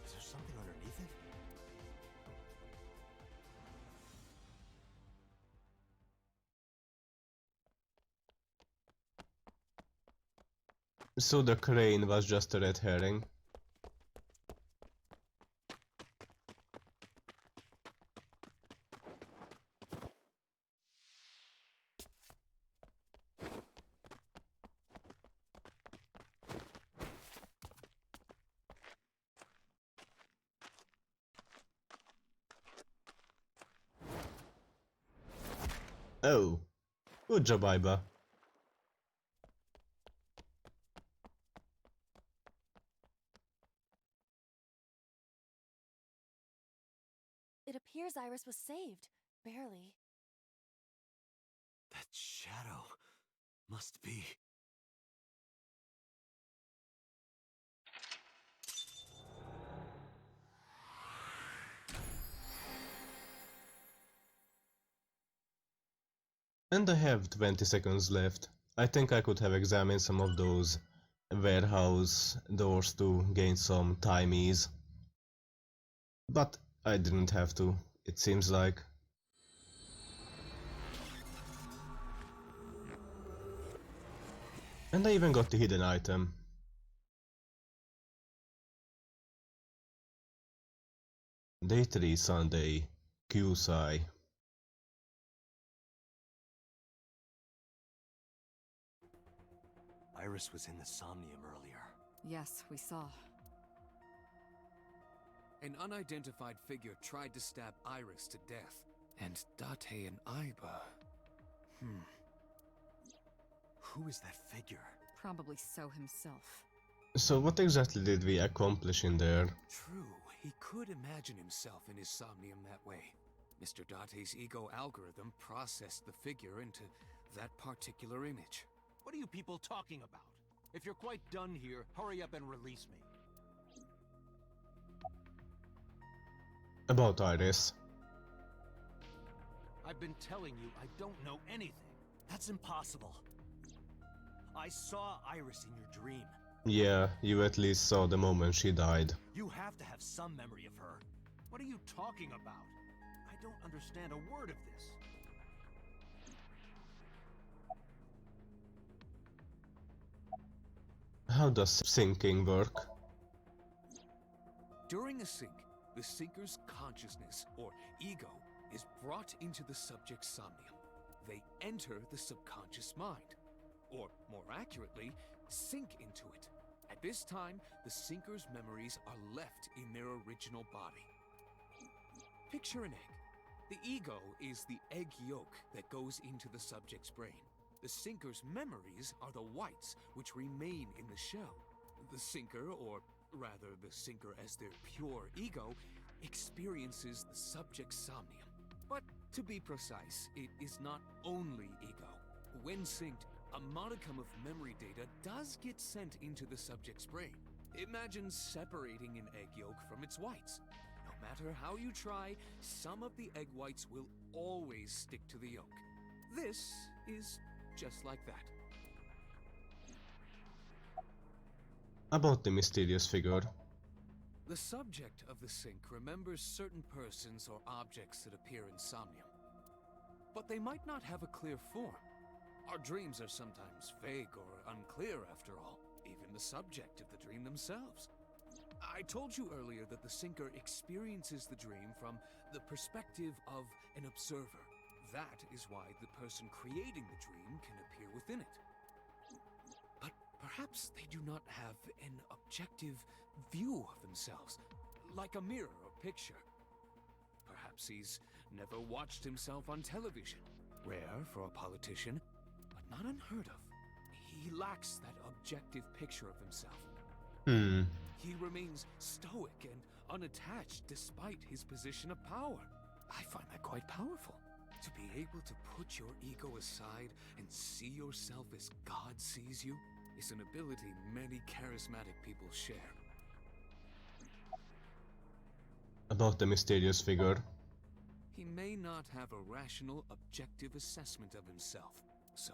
Is there something underneath it? so the crane was just a red herring. Oh, good job, Iba. It appears Iris was saved. Barely. That shadow must be... And I have 20 seconds left. I think I could have examined some of those warehouse doors to gain some time ease. But I didn't have to, it seems like. And I even got the hidden item. Day 3 Sunday, QSI. Iris was in the Somnium earlier. Yes, we saw. An unidentified figure tried to stab Iris to death. And Date and Aiba... Who is that figure? Probably So himself. So what exactly did we accomplish in there? True, he could imagine himself in his Somnium that way. Mr. Date's ego algorithm processed the figure into that particular image. What are you people talking about? If you're quite done here, hurry up and release me. About Iris. I've been telling you I don't know anything. That's impossible. I saw Iris in your dream. Yeah, you at least saw the moment she died. You have to have some memory of her. What are you talking about? I don't understand a word of this. How does syncing work? During a sync, the syncer's consciousness, or ego, is brought into the subject's Somnium. They enter the subconscious mind, or more accurately, sink into it. At this time, the syncer's memories are left in their original body. Picture an egg. The ego is the egg yolk that goes into the subject's brain. The syncer's memories are the whites, which remain in the shell. The syncer, or rather the syncer as their pure ego, experiences the subject's Somnium. But to be precise, it is not only ego. When synced, a modicum of memory data does get sent into the subject's brain. Imagine separating an egg yolk from its whites. No matter how you try, some of the egg whites will always stick to the yolk. This is just like that. About the mysterious figure. The subject of the sync remembers certain persons or objects that appear in Somnium. But they might not have a clear form. Our dreams are sometimes vague or unclear after all, even the subject of the dream themselves. I told you earlier that the syncer experiences the dream from the perspective of an observer. That is why the person creating the dream can appear within it. But perhaps they do not have an objective view of themselves, like a mirror or picture. Perhaps he's never watched himself on television. Rare for a politician, but not unheard of. He lacks that objective picture of himself. He remains stoic and unattached despite his position of power. I find that quite powerful. To be able to put your ego aside and see yourself as God sees you is an ability many charismatic people share. About the mysterious figure. He may not have a rational, objective assessment of himself. So,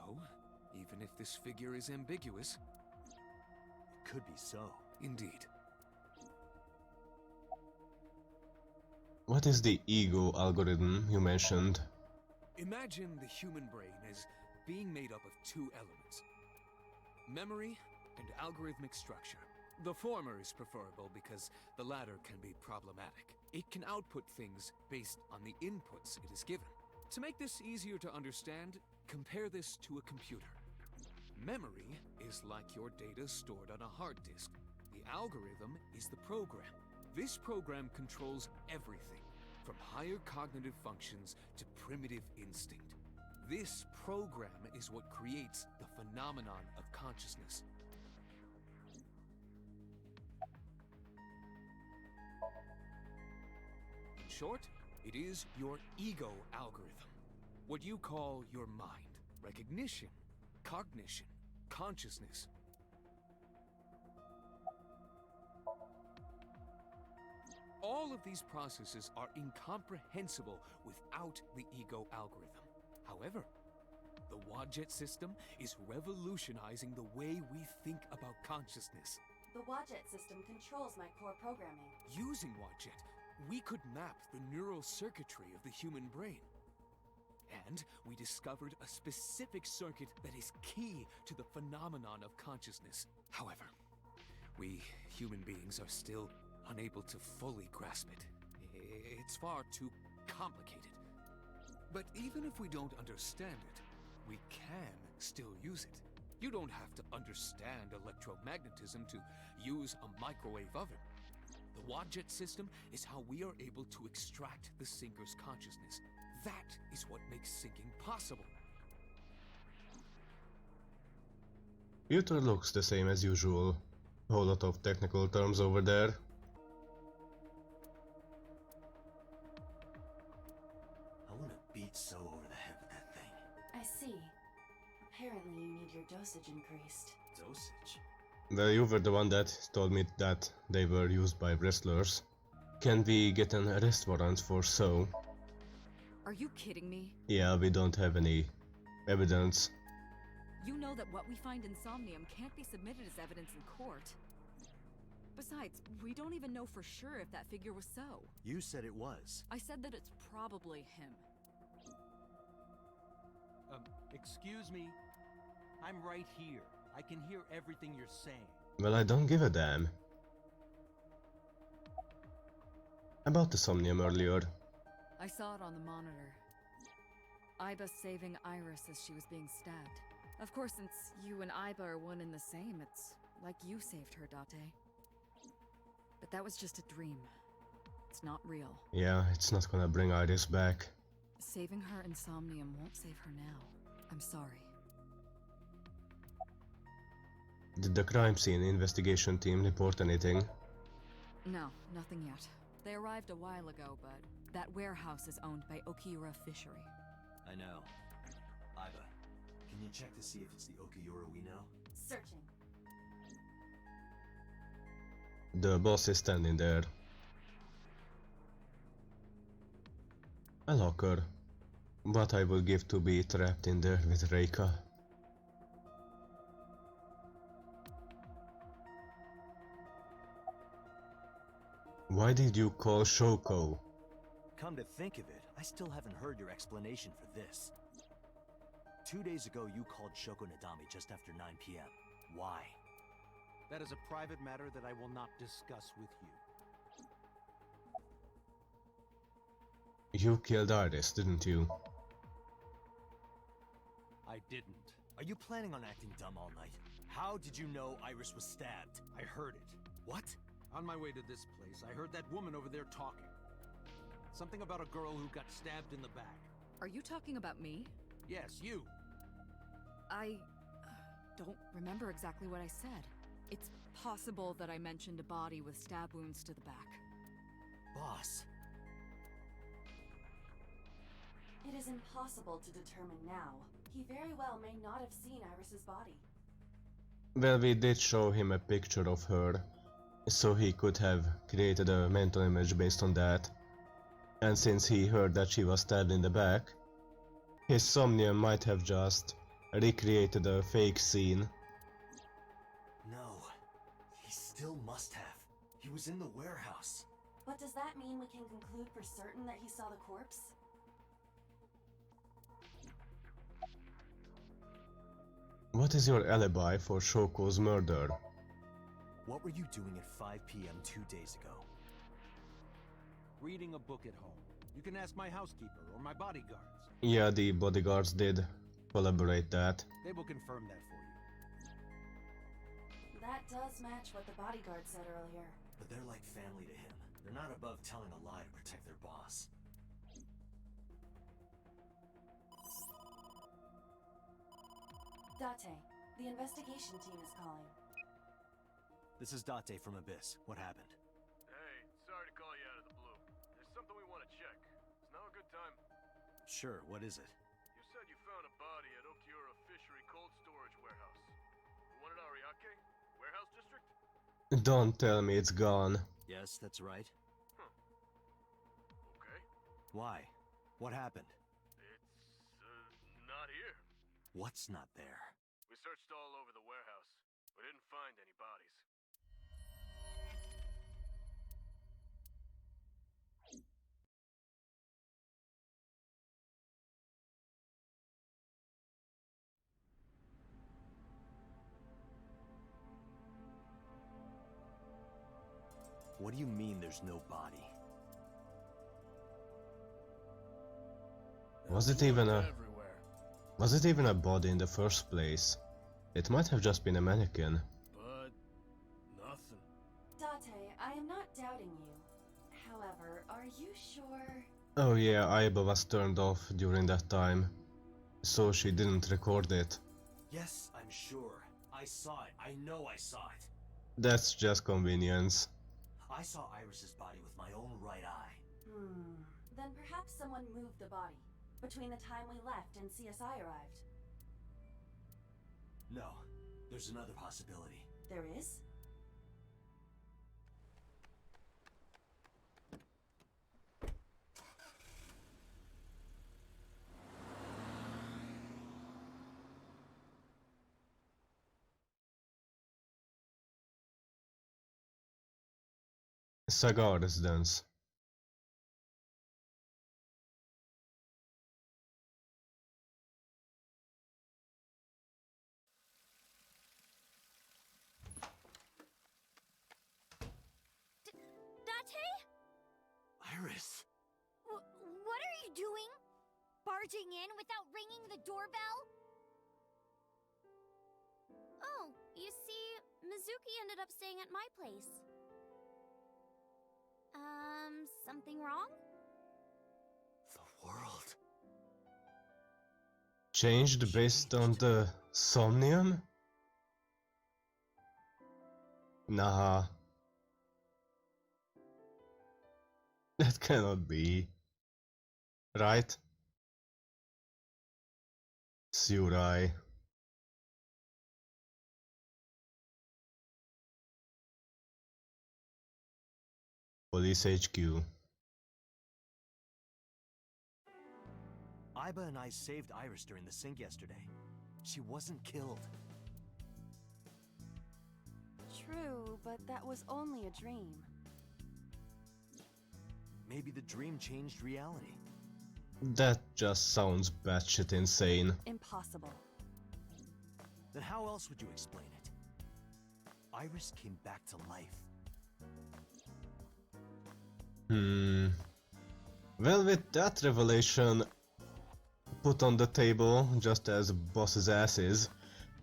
even if this figure is ambiguous, it could be so. Indeed. What is the ego algorithm you mentioned? Imagine the human brain as being made up of two elements: memory and algorithmic structure. The former is preferable because the latter can be problematic. It can output things based on the inputs it is given. To make this easier to understand, compare this to a computer. Memory is like your data stored on a hard disk. The algorithm is the program. This program controls everything, from higher cognitive functions to primitive instinct. This program is what creates the phenomenon of consciousness. In short, It is your ego algorithm. What you call your mind. Recognition, cognition, consciousness. All of these processes are incomprehensible without the ego algorithm. However, the Wadjet system is revolutionizing the way we think about consciousness. The Wadjet system controls my core programming. Using Wadjet, we could map the neural circuitry of the human brain. And we discovered a specific circuit that is key to the phenomenon of consciousness. However, we human beings are still unable to fully grasp it. It's far too complicated. But even if we don't understand it, we can still use it. You don't have to understand electromagnetism to use a microwave oven. The Wadjet system is how we are able to extract the sinker's consciousness. That is what makes sinking possible. Uther looks the same as usual. Whole lot of technical terms over there. I want to beat so over the head with that thing. I see. Apparently you need your dosage increased. Dosage? Well, you were the one that told me that they were used by wrestlers. Can we get an arrest warrant for so? Are you kidding me? Yeah, we don't have any evidence. You know that what we find in Somnium can't be submitted as evidence in court. Besides, we don't even know for sure if that figure was so. You said it was. I said that it's probably him. Excuse me? I'm right here. I can hear everything you're saying. Well, I don't give a damn. About the Somnium earlier. I saw it on the monitor. Iba saving Iris as she was being stabbed. Of course, since you and Iba are one and the same, it's like you saved her, Date. But that was just a dream. It's not real. Yeah, it's not gonna bring Iris back. Saving her in Somnium won't save her now. I'm sorry. Did the crime scene investigation team report anything? No, nothing yet. They arrived a while ago, but that warehouse is owned by Okiura Fishery. I know. Iba, can you check to see if it's the Okiura we know? Searching. The boss is standing there. A locker. What I would give to be trapped in there with Reika. Why did you call Shoko? Come to think of it, I still haven't heard your explanation for this. 2 days ago, you called Shoko Nadami just after 9 p.m. Why? That is a private matter that I will not discuss with you. You killed Iris, didn't you? I didn't. Are you planning on acting dumb all night? How did you know Iris was stabbed? I heard it. What? On my way to this place, I heard that woman over there talking. Something about a girl who got stabbed in the back. Are you talking about me? Yes, you. I don't remember exactly what I said. It's possible that I mentioned a body with stab wounds to the back. Boss. It is impossible to determine now. He very well may not have seen Iris's body. Well, we did show him a picture of her, so he could have created a mental image based on that. And since he heard that she was stabbed in the back, his Somnium might have just recreated a fake scene. No. He still must have. He was in the warehouse. But does that mean we can conclude for certain that he saw the corpse? What is your alibi for Shoko's murder? What were you doing at 5 p.m. 2 days ago? Reading a book at home. You can ask my housekeeper or my bodyguards. Yeah, the bodyguards did collaborate that. They will confirm that for you. That does match what the bodyguard said earlier. But they're like family to him. They're not above telling a lie to protect their boss. Date, the investigation team is calling. This is Date from Abyss. What happened? Hey, sorry to call you out of the blue. There's something we want to check. Sure, what is it? You said you found a body at Okiura Fishery Cold Storage Warehouse. The one at Ariake? Warehouse District? Don't tell me it's gone. Yes, that's right. Huh. Okay. Why? What happened? It's, not here. What's not there? We searched all over the warehouse. We didn't find any bodies. What do you mean there's no body? Was it even a... Everywhere. Was it even a body in the first place? It might have just been a mannequin. But nothing. Date, I am not doubting you. However, are you sure? Oh yeah, Aiba was turned off during that time, so she didn't record it. Yes, I'm sure. I saw it. I know I saw it. That's just convenience. I saw Iris's body with my own right eye. Then perhaps someone moved the body between the time we left and CSI arrived. No, there's another possibility. There is? Saga residence. Date? Iris! What are you doing? Barging in without ringing the doorbell? Oh, you see, Mizuki ended up staying at my place. Something wrong? The world. Changed based on the Somnium? Nah. That cannot be. Right? Surai. Police HQ. Aiba and I saved Iris during the sink yesterday. She wasn't killed. True, but that was only a dream. Maybe the dream changed reality. That just sounds batshit insane. Impossible. Then how else would you explain it? Iris came back to life. Well, with that revelation put on the table just as boss's ass is,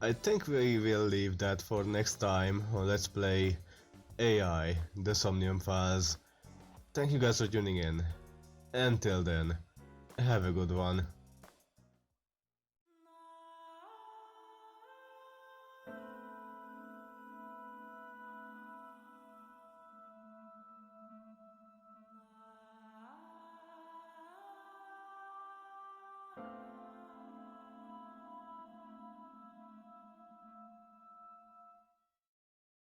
I think we will leave that for next time on Let's Play AI, the Somnium Files. Thank you guys for tuning in. Until then, have a good one.